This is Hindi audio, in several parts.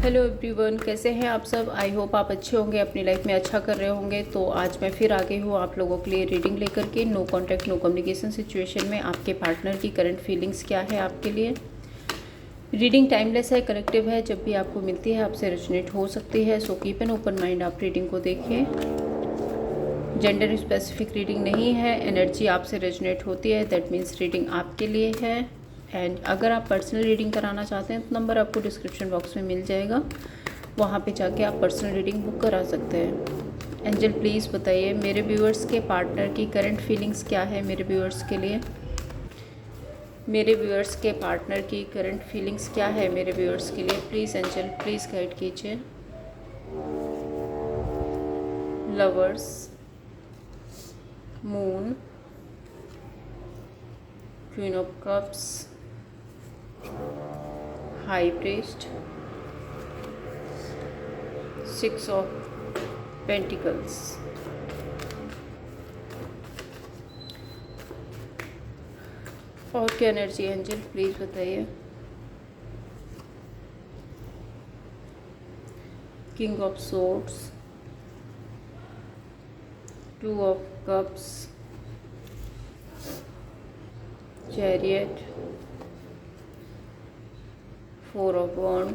हेलो एवरीवन, कैसे हैं आप सब। आई होप आप अच्छे होंगे, अपनी लाइफ में अच्छा कर रहे होंगे। तो आज मैं फिर आ गई हूँ आप लोगों के लिए रीडिंग लेकर के। No contact no communication situation में आपके पार्टनर की करंट फीलिंग्स क्या है आपके लिए। रीडिंग टाइमलेस है, कलेक्टिव है, जब भी आपको मिलती है आपसे रेजोनेट हो सकती है। So keep an open mind, आप रीडिंग को देखिए। जेंडर स्पेसिफिक रीडिंग नहीं है, एनर्जी आपसे रेजोनेट होती है दैट मीन्स रीडिंग आपके लिए है। एंड अगर आप पर्सनल रीडिंग कराना चाहते हैं तो नंबर आपको डिस्क्रिप्शन बॉक्स में मिल जाएगा, वहाँ पे जाके आप पर्सनल रीडिंग बुक करा सकते हैं। एंजल प्लीज़ बताइए मेरे व्यूअर्स के पार्टनर की करंट फीलिंग्स क्या है मेरे व्यूअर्स के लिए। मेरे व्यूअर्स के पार्टनर की करंट फीलिंग्स क्या है मेरे व्यूअर्स के लिए। प्लीज़ एंजल प्लीज़ गाइड कीजिए। Lovers, moon, queen of cups, high priest, six of pentacles. और क्या एनर्जी है एंजल प्लीज़ बताइए। King of swords, two of cups, chariot, four of wand,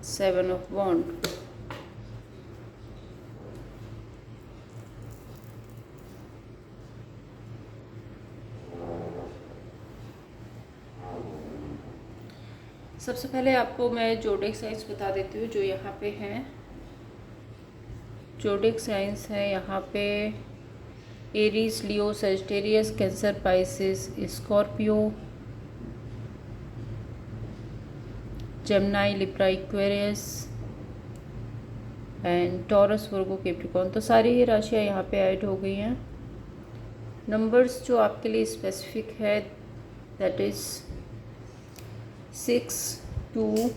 seven of wand. सबसे पहले आपको मैं जोडिक साइंस बता देती हूँ जो यहाँ पे हैं। जोडिक साइंस है यहाँ पे Aries, Leo, Sagittarius, cancer, Pisces, Scorpio, Gemini, Libra, Aquarius and taurus, Virgo, Capricorn. तो सारी ही राशियाँ यहाँ पे ऐड हो गई हैं। नंबर्स जो आपके लिए स्पेसिफिक है दैट इज़ 6, 2,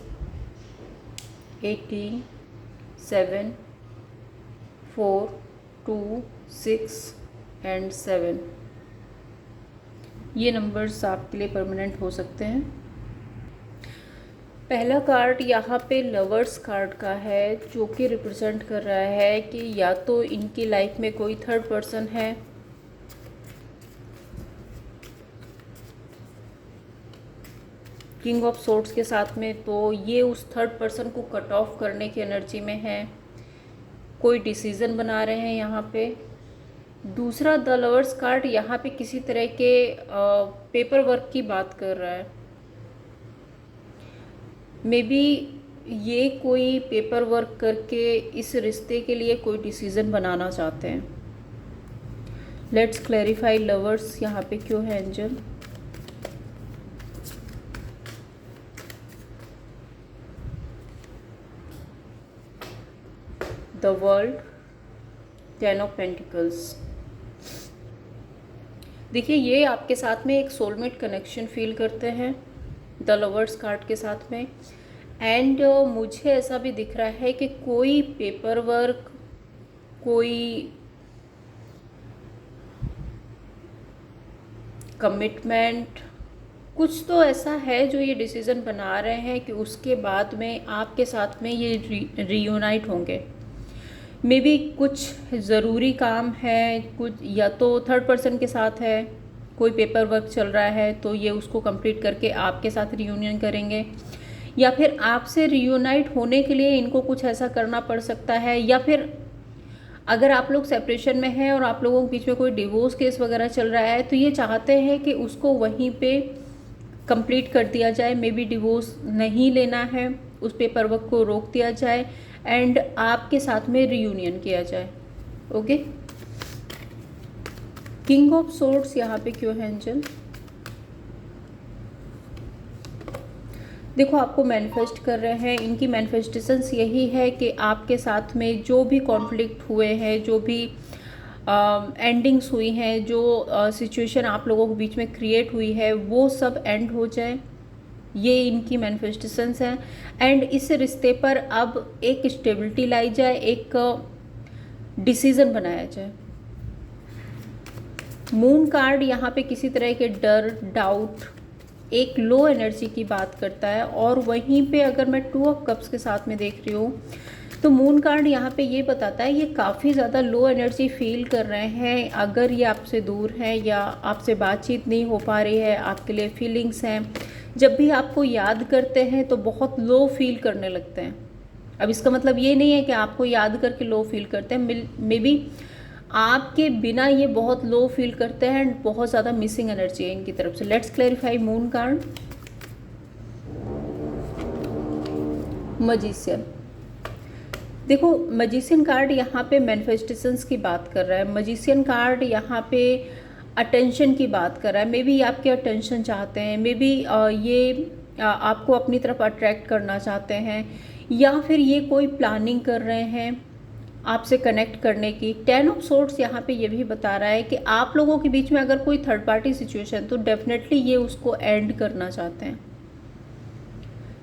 18, 7, 4, 2, 6 एंड 7। ये नंबर्स आपके लिए परमानेंट हो सकते हैं। पहला कार्ड यहाँ पे लवर्स कार्ड का है जो कि रिप्रेजेंट कर रहा है कि या तो इनकी लाइफ में कोई थर्ड पर्सन है, किंग ऑफ सोर्ड्स के साथ में, तो ये उस थर्ड पर्सन को कट ऑफ करने की एनर्जी में है। कोई डिसीज़न बना रहे हैं यहाँ पे। दूसरा द लवर्स कार्ड यहाँ पे किसी तरह के पेपर वर्क की बात कर रहा है। मे बी ये कोई पेपर वर्क करके इस रिश्ते के लिए कोई डिसीज़न बनाना चाहते हैं। लेट्स क्लैरिफाई लवर्स यहाँ पे क्यों है angel. The world, 10 of pentacles. देखिए ये आपके साथ में एक सोलमेट कनेक्शन फील करते हैं द लवर्स कार्ड के साथ में। एंड मुझे ऐसा भी दिख रहा है कि कोई पेपर वर्क, कोई कमिटमेंट, कुछ तो ऐसा है जो ये डिसीज़न बना रहे हैं कि उसके बाद में आपके साथ में ये रीयूनाइट होंगे। मे बी कुछ ज़रूरी काम है, कुछ या तो थर्ड पर्सन के साथ है, कोई पेपर वर्क चल रहा है तो ये उसको कंप्लीट करके आपके साथ रियूनियन करेंगे, या फिर आपसे रियूनाइट होने के लिए इनको कुछ ऐसा करना पड़ सकता है। या फिर अगर आप लोग सेपरेशन में हैं और आप लोगों के बीच में कोई डिवोर्स केस वगैरह चल रहा है तो ये चाहते हैं कि उसको वहीं पे कंप्लीट कर दिया जाए। मे बी डिवोर्स नहीं लेना है, उस पेपर वर्क को रोक दिया जाए एंड आपके साथ में रियूनियन किया जाए। ओके, किंग ऑफ सोर्ड्स यहाँ पे क्यों है एंजल। देखो आपको मैनिफेस्ट कर रहे हैं, इनकी मैनिफेस्टेशंस यही है कि आपके साथ में जो भी कॉन्फ्लिक्ट हुए हैं, जो भी एंडिंग्स हुई हैं, जो सिचुएशन आप लोगों के बीच में क्रिएट हुई है वो सब एंड हो जाए। ये इनकी मैनिफेस्टेशंस हैं। एंड इस रिश्ते पर अब एक स्टेबिलिटी लाई जाए, एक डिसीज़न बनाया जाए। मून कार्ड यहाँ पे किसी तरह के डर, डाउट, एक लो एनर्जी की बात करता है। और वहीं पे अगर मैं 2 ऑफ कप्स के साथ में देख रही हूँ तो मून कार्ड यहाँ पे ये बताता है ये काफ़ी ज़्यादा लो एनर्जी फील कर रहे हैं। अगर ये आपसे दूर हैं या आपसे बातचीत नहीं हो पा रही है, आपके लिए फीलिंग्स हैं, जब भी आपको याद करते हैं तो बहुत लो फील करने लगते हैं। अब इसका मतलब ये नहीं है कि आपको याद करके लो फील करते हैं, मे बी आपके बिना ये बहुत लो फील करते हैं, बहुत ज़्यादा मिसिंग एनर्जी है इनकी तरफ से। Let's clarify moon card. Magician, देखो मजिशियन कार्ड यहाँ पे मैनिफेस्टेशंस की बात कर रहा है। मजिशियन कार्ड यहाँ पे अटेंशन की बात कर रहा है। मे बी आपके अटेंशन चाहते हैं, मे बी ये आपको अपनी तरफ अट्रैक्ट करना चाहते हैं, या फिर ये कोई प्लानिंग कर रहे हैं आपसे कनेक्ट करने की। 10 ऑफ सोर्ड्स यहाँ पे ये भी बता रहा है कि आप लोगों के बीच में अगर कोई थर्ड पार्टी सिचुएशन, तो डेफिनेटली ये उसको एंड करना चाहते हैं,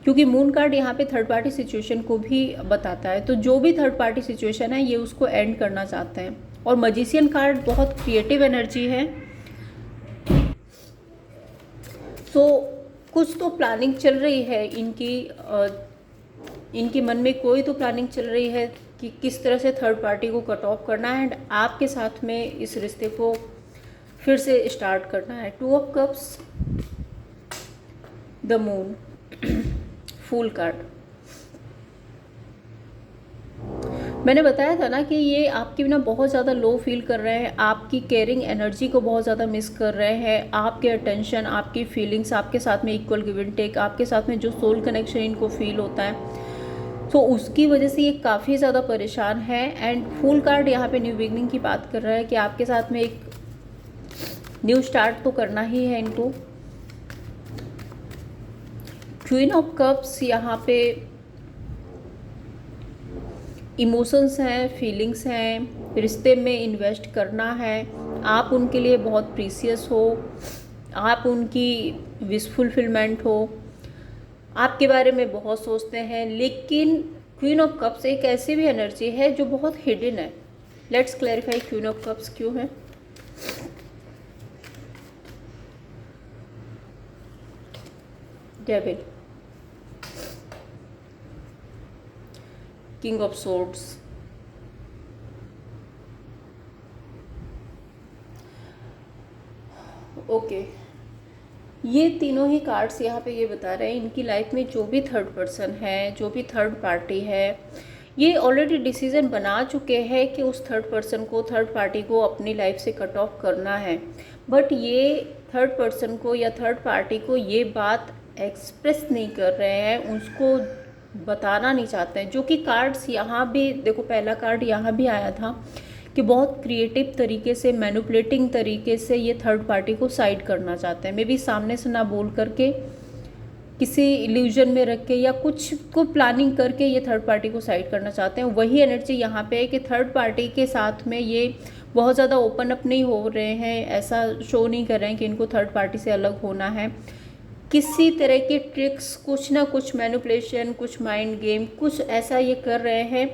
क्योंकि मून कार्ड यहाँ पे थर्ड पार्टी सिचुएशन को भी बताता है। तो जो भी थर्ड पार्टी सिचुएशन है ये उसको एंड करना चाहते हैं। और मजिशियन कार्ड बहुत क्रिएटिव एनर्जी है, तो कुछ तो प्लानिंग चल रही है इनके मन में, कोई तो प्लानिंग चल रही है कि किस तरह से थर्ड पार्टी को कट ऑफ करना है एंड आपके साथ में इस रिश्ते को फिर से स्टार्ट करना है। 2 of cups, the moon, fool card. मैंने बताया था ना कि ये आपके बिना बहुत ज़्यादा लो फील कर रहे हैं, आपकी केयरिंग एनर्जी को बहुत ज़्यादा मिस कर रहे हैं, आपके अटेंशन, आपकी फीलिंग्स, आपके साथ में इक्वल गिव एंड टेक, आपके साथ में जो सोल कनेक्शन इनको फील होता है, तो उसकी वजह से ये काफ़ी ज़्यादा परेशान है। एंड फूल कार्ड यहाँ पे न्यू बिगनिंग की बात कर रहा है कि आपके साथ में एक न्यू स्टार्ट तो करना ही है इनको। क्वीन ऑफ कप्स यहाँ पे इमोशंस हैं, फीलिंग्स हैं, रिश्ते में इन्वेस्ट करना है, आप उनके लिए बहुत प्रीसियस हो, आप उनकी विश फुलफिलमेंट हो, आपके बारे में बहुत सोचते हैं। लेकिन क्वीन ऑफ कप्स एक ऐसी भी एनर्जी है जो बहुत हिडन है। Let's clarify queen of cups क्यों है। Devil, king of swords, okay, ये तीनों ही कार्ड्स यहाँ पे ये बता रहे हैं इनकी लाइफ में जो भी थर्ड पर्सन है, जो भी थर्ड पार्टी है, ये ऑलरेडी डिसीजन बना चुके हैं कि उस थर्ड पर्सन को, थर्ड पार्टी को अपनी लाइफ से कट ऑफ करना है। बट ये थर्ड पर्सन को या थर्ड पार्टी को ये बात एक्सप्रेस नहीं कर रहे हैं, उसको बताना नहीं चाहते हैं। जो कि कार्ड्स यहाँ भी देखो, पहला कार्ड यहाँ भी आया था कि बहुत क्रिएटिव तरीके से, मैनिपुलेटिंग तरीके से ये थर्ड पार्टी को साइड करना चाहते हैं। मे बी सामने से ना बोल करके, किसी इल्यूजन में रख के या कुछ को प्लानिंग करके ये थर्ड पार्टी को साइड करना चाहते हैं। वही एनर्जी यहाँ पे है कि थर्ड पार्टी के साथ में ये बहुत ज़्यादा ओपन अप नहीं हो रहे हैं, ऐसा शो नहीं कर रहे हैं कि इनको थर्ड पार्टी से अलग होना है। किसी तरह के ट्रिक्स, कुछ ना कुछ मैनिपुलेशन, कुछ माइंड गेम, कुछ ऐसा ये कर रहे हैं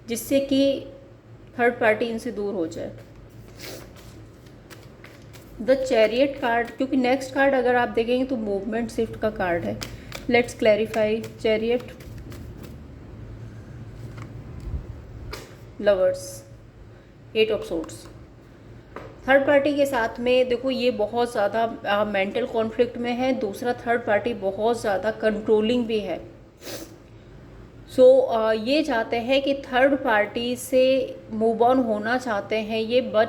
जिससे कि थर्ड पार्टी इनसे दूर हो जाए। द चैरियट कार्ड, क्योंकि नेक्स्ट कार्ड अगर आप देखेंगे तो मूवमेंट शिफ्ट का कार्ड है। Let's clarify chariot, lovers, 8 of swords. Third party के साथ में देखो ये बहुत ज़्यादा मेंटल कॉन्फ्लिक्ट में है। दूसरा, थर्ड पार्टी बहुत ज़्यादा कंट्रोलिंग भी है। सो ये चाहते हैं कि थर्ड पार्टी से मूव ऑन होना चाहते हैं ये, बट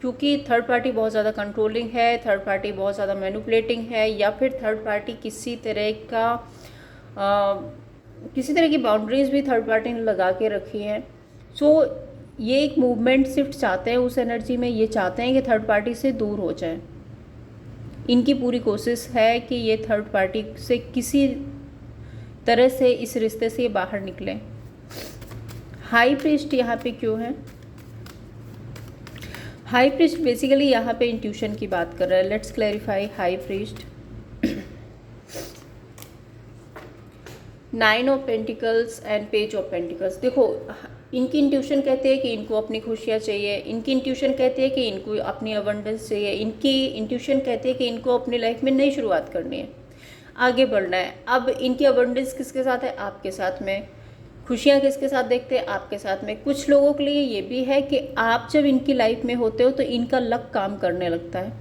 क्योंकि थर्ड पार्टी बहुत ज़्यादा कंट्रोलिंग है, थर्ड पार्टी बहुत ज़्यादा मैनिपुलेटिंग है, या फिर थर्ड पार्टी किसी तरह की बाउंड्रीज भी थर्ड पार्टी ने लगा के रखी हैं। सो ये एक मूवमेंट शिफ्ट चाहते हैं उस एनर्जी में। ये चाहते हैं कि थर्ड पार्टी से दूर हो जाए। इनकी पूरी कोशिश है कि ये थर्ड पार्टी से किसी तरह से इस रिश्ते से बाहर निकलें। हाई प्रीस्ट यहाँ पे क्यों है? हाई प्रीस्ट बेसिकली यहाँ पे इंट्यूशन की बात कर रहा है। Let's clarify high priest. 9 of pentacles and page of pentacles. देखो, इनकी इंट्यूशन कहते हैं कि इनको अपनी खुशियाँ चाहिए, इनकी इंट्यूशन कहते हैं कि इनको अपनी अबंडेंस चाहिए, इनकी इंट्यूशन कहते हैं कि इनको अपनी लाइफ में नई शुरुआत करनी है। आगे बढ़ना है। अब इनकी अबंडेंस किसके साथ है? आपके साथ में। खुशियाँ किसके साथ देखते हैं? आपके साथ में। कुछ लोगों के लिए ये भी है कि आप जब इनकी लाइफ में होते हो तो इनका लक काम करने लगता है,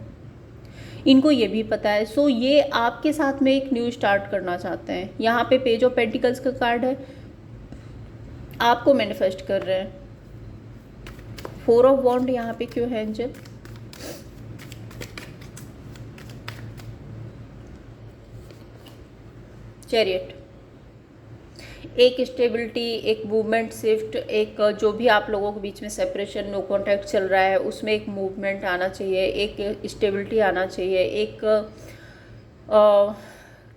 इनको ये भी पता है। सो ये आपके साथ में एक न्यू स्टार्ट करना चाहते हैं। यहाँ पे पेज ऑफ पेंटिकल्स का कार्ड है, आपको मैनिफेस्ट कर रहे हैं। 4 ऑफ वॉन्ड यहाँ पे क्यों है एंजल? चैरियट। एक स्टेबिलिटी, एक मूवमेंट शिफ्ट, एक जो भी आप लोगों के बीच में सेपरेशन, नो कांटेक्ट चल रहा है, उसमें एक मूवमेंट आना चाहिए, एक स्टेबिलिटी आना चाहिए, एक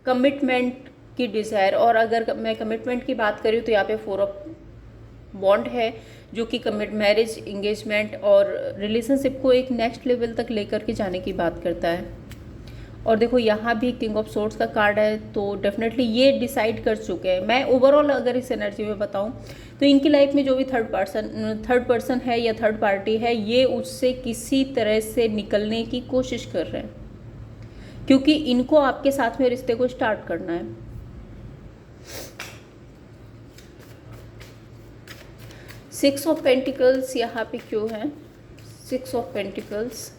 कमिटमेंट की डिज़ायर। और अगर मैं कमिटमेंट की बात करूँ तो यहाँ पे 4 ऑफ बॉन्ड है, जो कि मैरिज, इंगेजमेंट और रिलेशनशिप को एक नेक्स्ट लेवल तक लेकर के जाने की बात करता है। और देखो यहाँ भी किंग ऑफ सोर्ड्स का कार्ड है, तो डेफिनेटली ये डिसाइड कर चुके हैं। मैं ओवरऑल अगर इस एनर्जी में बताऊँ तो इनकी लाइफ में जो भी थर्ड पर्सन है या थर्ड पार्टी है, ये उससे किसी तरह से निकलने की कोशिश कर रहे हैं, क्योंकि इनको आपके साथ में रिश्ते को स्टार्ट करना है। सिक्स ऑफ पेंटिकल्स यहाँ पे क्यों है? 6 ऑफ पेंटिकल्स,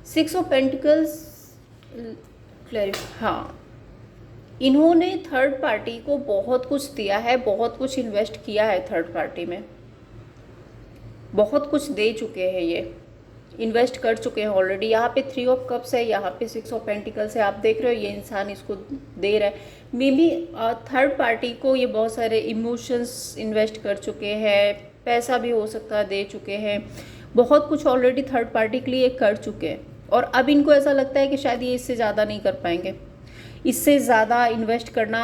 6 ऑफ पेंटिकल्स हाँ, इन्होंने थर्ड पार्टी को बहुत कुछ दिया है, बहुत कुछ इन्वेस्ट किया है थर्ड पार्टी में, बहुत कुछ दे चुके हैं, ये इन्वेस्ट कर चुके हैं ऑलरेडी। यहाँ पे 3 ऑफ कप्स है, यहाँ पे 6 ऑफ पेंटिकल्स है। आप देख रहे हो ये इंसान इसको दे रहा है। मे बी थर्ड पार्टी को ये बहुत सारे इमोशंस इन्वेस्ट कर चुके हैं, पैसा भी हो सकता है दे चुके हैं, बहुत कुछ ऑलरेडी थर्ड पार्टी के लिए कर चुके हैं। और अब इनको ऐसा लगता है कि शायद ये इससे ज़्यादा नहीं कर पाएंगे, इससे ज़्यादा इन्वेस्ट करना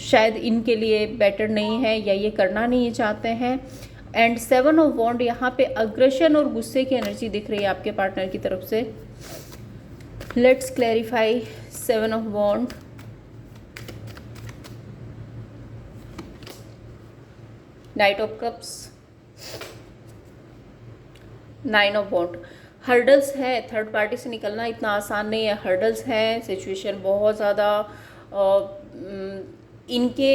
शायद इनके लिए बेटर नहीं है, या ये करना नहीं चाहते हैं। एंड 7 ऑफ वॉन्ड, यहाँ पे अग्रेशन और गुस्से की एनर्जी दिख रही है आपके पार्टनर की तरफ से। Let's clarify 7 of wand. Knight of cups, 9 of wand. Hurdles है, थर्ड पार्टी से निकलना इतना आसान नहीं है, हर्डल्स हैं, सिचुएशन बहुत ज़्यादा इनके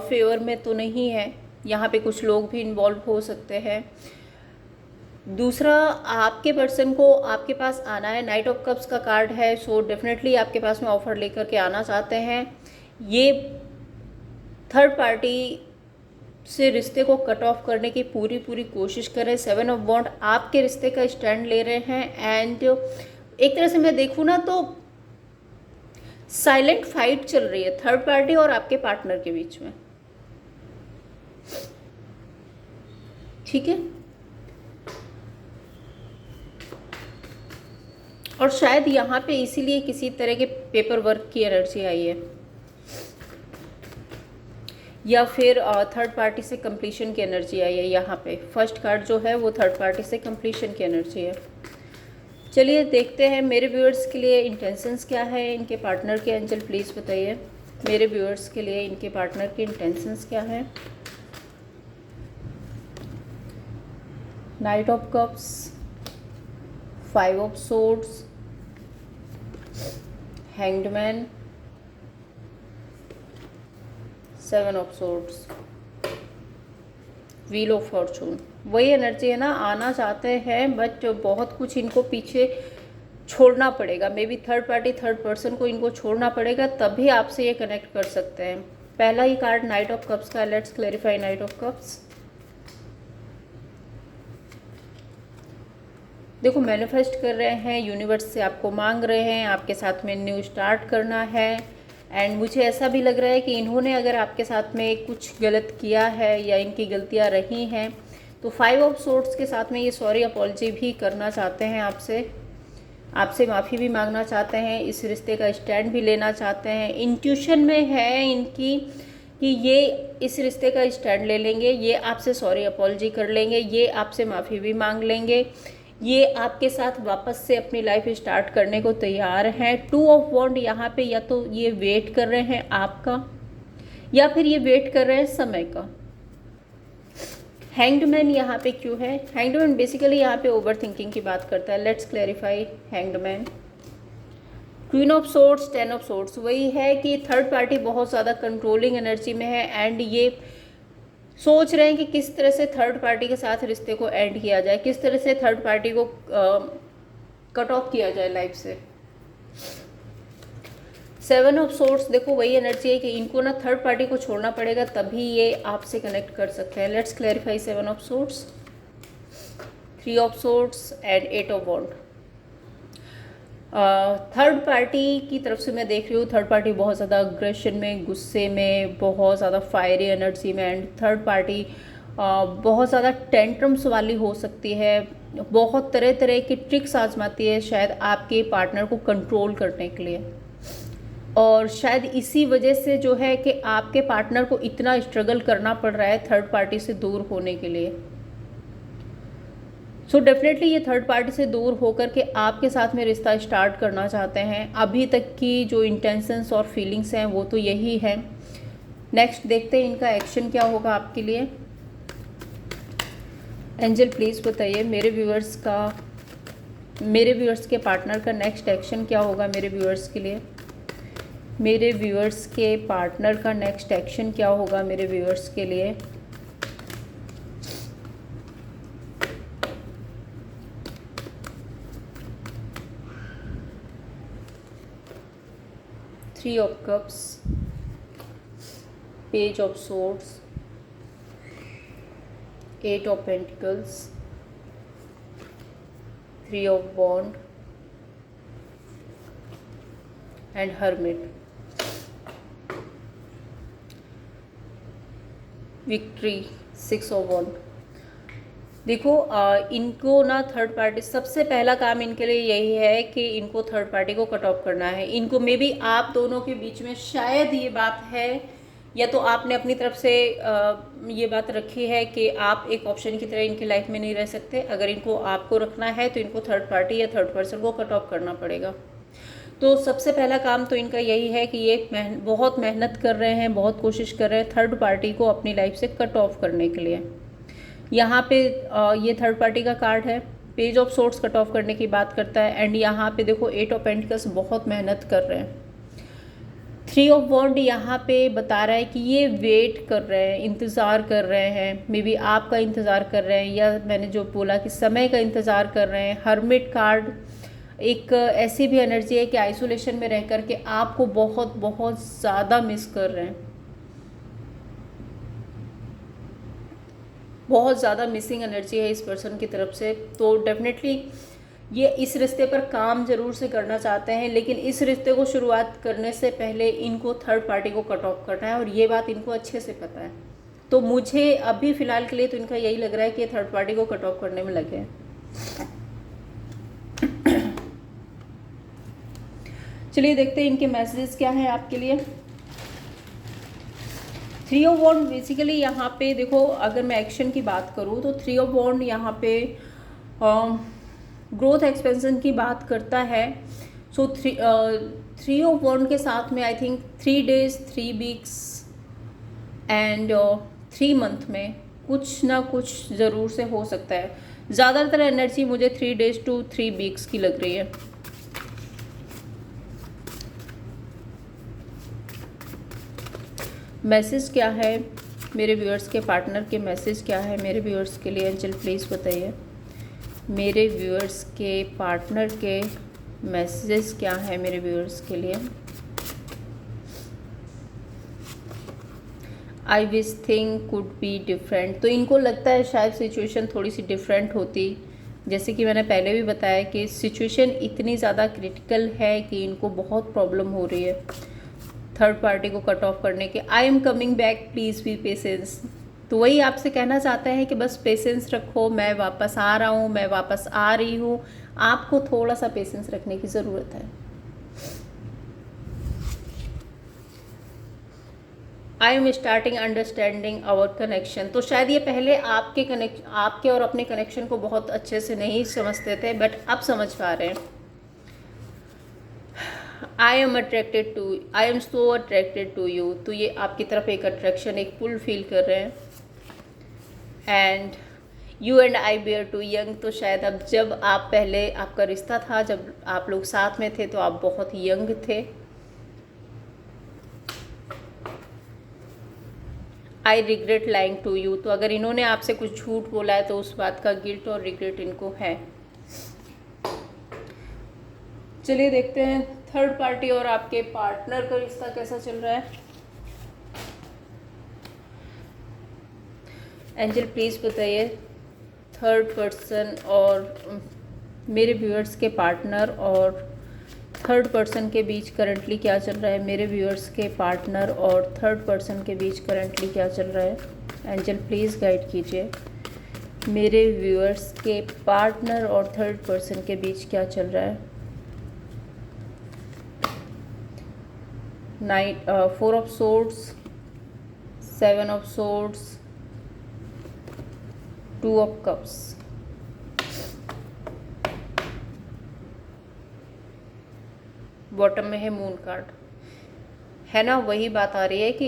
फेवर में तो नहीं है। यहाँ पे कुछ लोग भी इन्वॉल्व हो सकते हैं। दूसरा, आपके पर्सन को आपके पास आना है, नाइट ऑफ कप्स का कार्ड है, सो डेफिनेटली आपके पास में ऑफर लेकर के आना चाहते हैं। ये थर्ड पार्टी से रिश्ते को कट ऑफ करने की पूरी कोशिश कर रहे हैं। 7 ऑफ वॉन्ड, आपके रिश्ते का स्टैंड ले रहे हैं। एंड एक तरह से मैं देखूँ ना तो साइलेंट फाइट चल रही है थर्ड पार्टी और आपके पार्टनर के बीच में, ठीक है। और शायद यहाँ पे इसीलिए किसी तरह के पेपर वर्क की एनर्जी आई है, या फिर थर्ड पार्टी से कंप्लीशन की एनर्जी आई है। यहाँ पे फर्स्ट कार्ड जो है वो थर्ड पार्टी से कंप्लीशन की एनर्जी है। चलिए देखते हैं मेरे व्यूअर्स के लिए इंटेंशंस क्या है इनके पार्टनर के। एंजल प्लीज़ बताइए मेरे व्यूअर्स के लिए इनके पार्टनर के इंटेंशंस क्या है। Night of cups, 5 of swords, hanged man, 7 of swords, wheel of Fortune. वही एनर्जी है ना, आना चाहते हैं बट बहुत कुछ इनको पीछे छोड़ना पड़ेगा। May be third party, third person को इनको छोड़ना पड़ेगा, तभी आपसे ये कनेक्ट कर सकते हैं। पहला ही कार्ड नाइट ऑफ कप्स का, let's clarify night of cups. देखो मैनिफेस्ट कर रहे हैं, यूनिवर्स से आपको मांग रहे हैं, आपके साथ में न्यू स्टार्ट करना है। एंड मुझे ऐसा भी लग रहा है कि इन्होंने अगर आपके साथ में कुछ गलत किया है या इनकी गलतियां रही हैं तो 5 ऑफ सोर्ड्स के साथ में ये सॉरी अपॉलजी भी करना चाहते हैं आपसे माफ़ी भी मांगना चाहते हैं, इस रिश्ते का स्टैंड भी लेना चाहते हैं। इंट्यूशन में है इनकी कि ये इस रिश्ते का स्टैंड ले लेंगे, ये आपसे सॉरी अपॉलजी कर लेंगे, ये आपसे माफ़ी भी मांग लेंगे, ये आपके साथ वापस से अपनी लाइफ स्टार्ट करने को तैयार हैं। 2 ऑफ वॉन्ड यहाँ पे, या तो ये वेट कर रहे हैं आपका या फिर ये वेट कर रहे हैं समय का। हैंग्ड मैन यहाँ पे क्यों है? हैंग्ड मैन बेसिकली यहाँ पे ओवर थिंकिंग की बात करता है। Let's clarify hanged man. Queen of swords, 10 of swords, वही है कि थर्ड पार्टी बहुत ज़्यादा कंट्रोलिंग एनर्जी में है एंड ये सोच रहे हैं कि किस तरह से थर्ड पार्टी के साथ रिश्ते को एंड किया जाए, किस तरह से थर्ड पार्टी को कट ऑफ किया जाए लाइफ से। 7 ऑफ सोर्ड्स, देखो वही एनर्जी है कि इनको ना थर्ड पार्टी को छोड़ना पड़ेगा तभी ये आपसे कनेक्ट कर सकते हैं। Let's clarify 7 of swords, 3 of swords and 8 of wand. Third party की तरफ से मैं देख रही हूँ, थर्ड पार्टी बहुत ज़्यादा अग्रेशन में, गुस्से में, बहुत ज़्यादा फायरी एनर्जी में एंड थर्ड पार्टी बहुत ज़्यादा टेंट्रम्स वाली हो सकती है, बहुत तरह तरह की ट्रिक्स आजमाती है शायद आपके पार्टनर को कंट्रोल करने के लिए। और शायद इसी वजह से जो है कि आपके पार्टनर को इतना स्ट्रगल करना पड़ रहा है थर्ड पार्टी से दूर होने के लिए। सो डेफिनेटली ये थर्ड पार्टी से दूर होकर के आपके साथ में रिश्ता स्टार्ट करना चाहते हैं। अभी तक की जो इंटेंशंस और फीलिंग्स हैं वो तो यही है। नेक्स्ट देखते हैं इनका एक्शन क्या होगा आपके लिए। एंजल प्लीज़ बताइए मेरे व्यूअर्स के पार्टनर का नेक्स्ट एक्शन क्या होगा मेरे व्यूअर्स के लिए। मेरे व्यूअर्स के पार्टनर का नेक्स्ट एक्शन क्या होगा मेरे व्यूअर्स के लिए। Three of cups, page of swords, 8 of pentacles, 3 of wand and hermit. Victory, 6 of wand. देखो इनको ना थर्ड पार्टी, सबसे पहला काम इनके लिए यही है कि इनको थर्ड पार्टी को कट ऑफ करना है। इनको मे बी आप दोनों के बीच में शायद ये बात है, या तो आपने अपनी तरफ से ये बात रखी है कि आप एक ऑप्शन की तरह इनकी लाइफ में नहीं रह सकते। अगर इनको आपको रखना है तो इनको थर्ड पार्टी या थर्ड पर्सन को कट ऑफ करना पड़ेगा। तो सबसे पहला काम तो इनका यही है कि ये बहुत मेहनत कर रहे हैं, बहुत कोशिश कर रहे हैं थर्ड पार्टी को अपनी लाइफ से कट ऑफ करने के लिए। यहाँ पे ये थर्ड पार्टी का कार्ड है, page of swords cut off करने की बात करता है एंड यहाँ पे देखो 8 ऑफ पेंटिकल्स बहुत मेहनत कर रहे हैं। 3 ऑफ वॉन्ड यहाँ पे बता रहा है कि ये वेट कर रहे हैं, इंतज़ार कर रहे हैं, मे बी आपका इंतज़ार कर रहे हैं या मैंने जो बोला कि समय का इंतज़ार कर रहे हैं। हर्मिट कार्ड एक ऐसी भी एनर्जी है कि आइसोलेशन में रह कर के आपको बहुत बहुत ज़्यादा मिस कर रहे हैं, बहुत ज़्यादा मिसिंग एनर्जी है इस पर्सन की तरफ से। तो डेफिनेटली ये इस रिश्ते पर काम ज़रूर से करना चाहते हैं, लेकिन इस रिश्ते को शुरुआत करने से पहले इनको थर्ड पार्टी को कट ऑफ करना है और ये बात इनको अच्छे से पता है। तो मुझे अभी फ़िलहाल के लिए तो इनका यही लग रहा है कि ये थर्ड पार्टी को कट ऑफ करने में लगे हैं। चलिए देखते हैं इनके मैसेजेस क्या हैं आपके लिए। 3 ऑफ वॉन्ड बेसिकली यहाँ पे देखो, अगर मैं एक्शन की बात करूँ तो 3 ऑफ वॉन्ड यहाँ पे ग्रोथ एक्सपेंशन की बात करता है। सो 3 ऑफ वॉन्ड के साथ में I think 3 days 3 weeks and 3 month में कुछ ना कुछ ज़रूर से हो सकता है। ज़्यादातर एनर्जी मुझे 3 days to 3 weeks की लग रही है। मैसेज क्या है मेरे व्यूअर्स के पार्टनर के, मैसेज क्या है मेरे व्यूअर्स के लिए। एंजल प्लीज़ बताइए मेरे व्यूअर्स के पार्टनर के मैसेजेस क्या है मेरे व्यूअर्स के लिए। I wish thing could be different. तो इनको लगता है शायद सिचुएशन थोड़ी सी डिफरेंट होती, जैसे कि मैंने पहले भी बताया कि सिचुएशन इतनी ज़्यादा क्रिटिकल है कि इनको बहुत प्रॉब्लम हो रही है थर्ड पार्टी को कट ऑफ करने के। I am coming back please be patience. तो वही आपसे कहना चाहते हैं कि बस पेशेंस रखो, मैं वापस आ रहा हूँ, मैं वापस आ रही हूँ। आपको थोड़ा सा पेशेंस रखने की ज़रूरत है। I am starting understanding our connection. तो शायद ये पहले आपके और अपने कनेक्शन को बहुत अच्छे से नहीं समझते थे, बट अब समझ पा रहे हैं। I am so attracted to you. तो ये आपकी तरफ एक अट्रैक्शन, एक पुल फील कर रहे हैं। And you and I bear too young. तो शायद अब जब आप पहले आपका रिश्ता था, जब आप लोग साथ में थे, तो आप बहुत यंग थे। I regret lying to you. तो अगर इन्होंने आपसे कुछ झूठ बोला है तो उस बात का गिल्ट और रिग्रेट इनको है। चलिए देखते हैं थर्ड पार्टी और आपके पार्टनर का रिश्ता कैसा चल रहा है। एंजल प्लीज़ बताइए थर्ड पर्सन और मेरे व्यूअर्स के पार्टनर और थर्ड पर्सन के बीच करंटली क्या चल रहा है। मेरे व्यूअर्स के पार्टनर और थर्ड पर्सन के बीच करंटली क्या चल रहा है। एंजल प्लीज़ गाइड कीजिए मेरे व्यूअर्स के पार्टनर और थर्ड पर्सन के बीच क्या चल रहा है। Night 4 of swords, 7 of swords, 2 of cups. Bottom में है मून कार्ड, है ना। वही बात आ रही है कि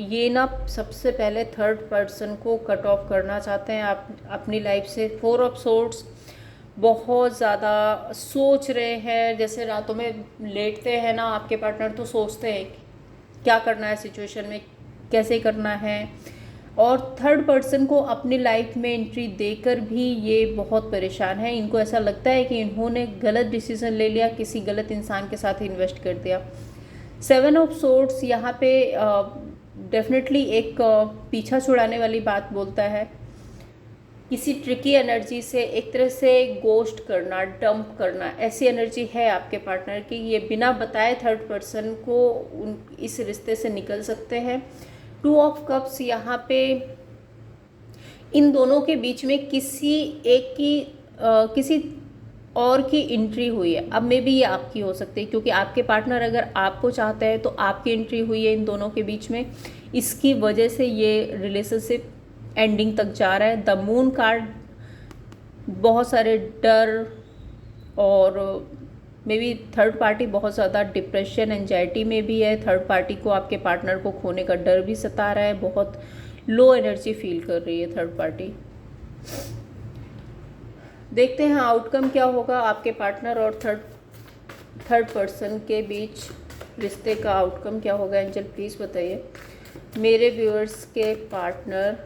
ये ना सबसे पहले थर्ड पर्सन को कट ऑफ करना चाहते हैं आप अपनी लाइफ से। 4 ऑफ सोर्ड्स, बहुत ज़्यादा सोच रहे हैं, जैसे रातों में लेटते हैं ना आपके पार्टनर तो सोचते हैं क्या करना है सिचुएशन में, कैसे करना है। और थर्ड पर्सन को अपनी लाइफ में एंट्री देकर भी ये बहुत परेशान है। इनको ऐसा लगता है कि इन्होंने गलत डिसीजन ले लिया, किसी गलत इंसान के साथ इन्वेस्ट कर दिया। 7 ऑफ सोर्ड्स यहाँ पे डेफिनेटली एक पीछा छुड़ाने वाली बात बोलता है। किसी ट्रिकी एनर्जी से एक तरह से गोस्ट करना, डंप करना, ऐसी एनर्जी है आपके पार्टनर की। ये बिना बताए थर्ड पर्सन को इस रिश्ते से निकल सकते हैं। 2 ऑफ कप्स यहाँ पे इन दोनों के बीच में किसी एक की किसी और की एंट्री हुई है। अब मे बी ये आपकी हो सकती है, क्योंकि आपके पार्टनर अगर आपको चाहते हैं तो आपकी एंट्री हुई है इन दोनों के बीच में। इसकी वजह से ये रिलेशनशिप एंडिंग तक जा रहा है। द मून कार्ड बहुत सारे डर और मे बी थर्ड पार्टी बहुत ज़्यादा डिप्रेशन एंजाइटी में भी है। थर्ड पार्टी को आपके पार्टनर को खोने का डर भी सता रहा है। बहुत लो एनर्जी फील कर रही है थर्ड पार्टी। देखते हैं आउटकम क्या होगा आपके पार्टनर और थर्ड पर्सन के बीच रिश्ते का आउटकम क्या होगा। एंजल प्लीज़ बताइए मेरे व्यूअर्स के पार्टनर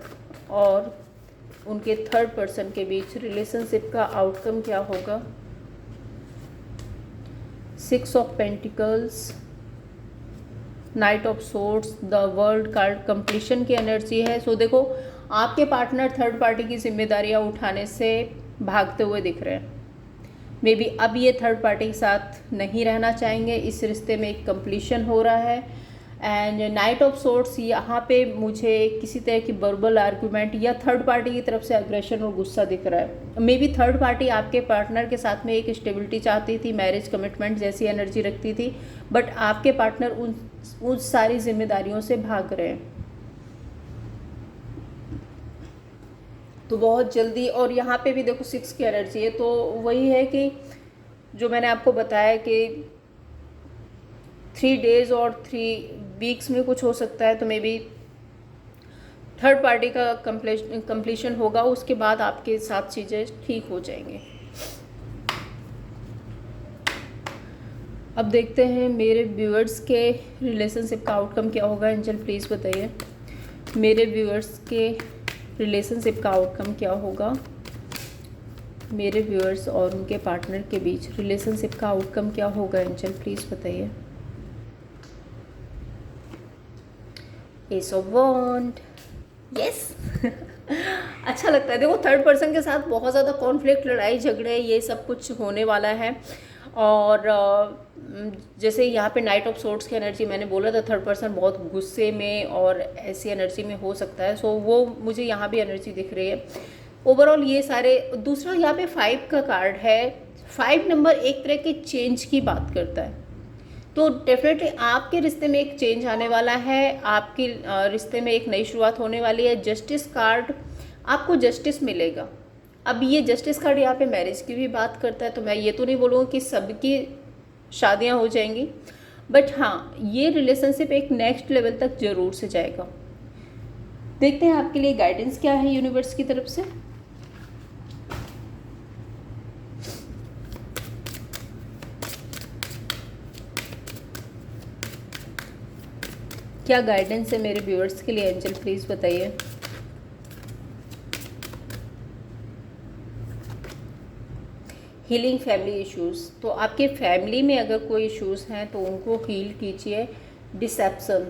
और उनके थर्ड पर्सन के बीच रिलेशनशिप का आउटकम क्या होगा। 6 of pentacles, night of swords, the world card completion की एनर्जी है। सो देखो आपके पार्टनर थर्ड पार्टी की जिम्मेदारियां उठाने से भागते हुए दिख रहे हैं। मे बी अब ये थर्ड पार्टी के साथ नहीं रहना चाहेंगे। इस रिश्ते में एक कंप्लीशन हो रहा है। एंड नाइट ऑफ सोर्ड्स यहाँ पे मुझे किसी तरह की वर्बल आर्गुमेंट या थर्ड पार्टी की तरफ से अग्रेशन और गुस्सा दिख रहा है। मे बी थर्ड पार्टी आपके पार्टनर के साथ में एक स्टेबिलिटी चाहती थी, मैरिज कमिटमेंट जैसी एनर्जी रखती थी, बट आपके पार्टनर उन सारी जिम्मेदारियों से भाग रहे हैं। तो बहुत जल्दी, और यहाँ पे भी देखो 6 की एनर्जी है। तो वही है कि जो मैंने आपको बताया कि 3 डेज और 3 वीक्स में कुछ हो सकता है। तो मे बी थर्ड पार्टी का कंप्लीशन होगा, उसके बाद आपके साथ चीज़ें ठीक हो जाएंगी। अब देखते हैं मेरे व्यूअर्स के रिलेशनशिप का आउटकम क्या होगा। एंजल प्लीज़ बताइए मेरे व्यूअर्स के रिलेशनशिप का आउटकम क्या होगा। मेरे व्यूअर्स और उनके पार्टनर के बीच रिलेशनशिप का आउटकम क्या होगा। एंजल प्लीज़ बताइए। Ace of wand, yes. अच्छा लगता है। देखो थर्ड पर्सन के साथ बहुत ज़्यादा कॉन्फ्लिक्ट, लड़ाई झगड़े, ये सब कुछ होने वाला है। और जैसे यहाँ पे नाइट ऑफ सोर्ड्स की एनर्जी मैंने बोला था, थर्ड पर्सन बहुत गुस्से में और ऐसी एनर्जी में हो सकता है। सो वो मुझे यहाँ भी एनर्जी दिख रही है। ओवरऑल ये सारे, दूसरा यहाँ पे 5 का कार्ड है। 5 नंबर एक तरह के चेंज की बात करता है। तो डेफिनेटली आपके रिश्ते में एक चेंज आने वाला है। आपके रिश्ते में एक नई शुरुआत होने वाली है। जस्टिस कार्ड, आपको जस्टिस मिलेगा। अब ये जस्टिस कार्ड यहाँ पे मैरिज की भी बात करता है। तो मैं ये तो नहीं बोलूँगी कि सबकी शादियाँ हो जाएंगी, बट हाँ ये रिलेशनशिप एक नेक्स्ट लेवल तक ज़रूर से जाएगा। देखते हैं आपके लिए गाइडेंस क्या है यूनिवर्स की तरफ से। क्या गाइडेंस है मेरे व्यूअर्स के लिए एंजल, प्लीज़ बताइए। हीलिंग फैमिली इश्यूज़, तो आपके फैमिली में अगर कोई इश्यूज़ हैं तो उनको हील कीजिए। Deception,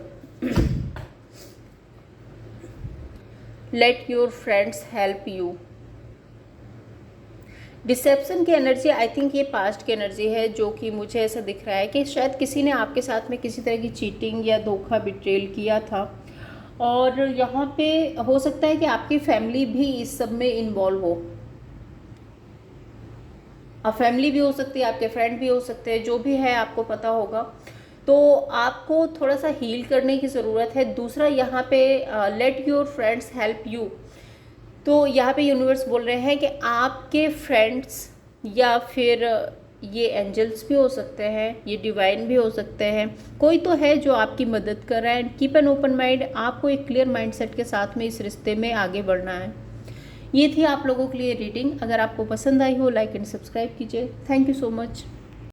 let your friends help you. Deception की एनर्जी, आई थिंक ये पास्ट की एनर्जी है, जो कि मुझे ऐसा दिख रहा है कि शायद किसी ने आपके साथ में किसी तरह की चीटिंग या धोखा बिट्रेल किया था, और यहाँ पे हो सकता है कि आपकी फैमिली भी इस सब में इन्वॉल्व हो। अब फैमिली भी हो सकती है, आपके फ्रेंड भी हो सकते हैं, जो भी है आपको पता होगा। तो आपको थोड़ा सा हील करने की ज़रूरत है। दूसरा यहाँ पे late your friends help you, तो यहाँ पे यूनिवर्स बोल रहे हैं कि आपके फ्रेंड्स या फिर ये एंजल्स भी हो सकते हैं, ये डिवाइन भी हो सकते हैं, कोई तो है जो आपकी मदद कर रहा है। कीप एन ओपन माइंड, आपको एक क्लियर माइंडसेट के साथ में इस रिश्ते में आगे बढ़ना है। ये थी आप लोगों के लिए रीडिंग। अगर आपको पसंद आई हो लाइक एंड सब्सक्राइब कीजिए। Thank you so much.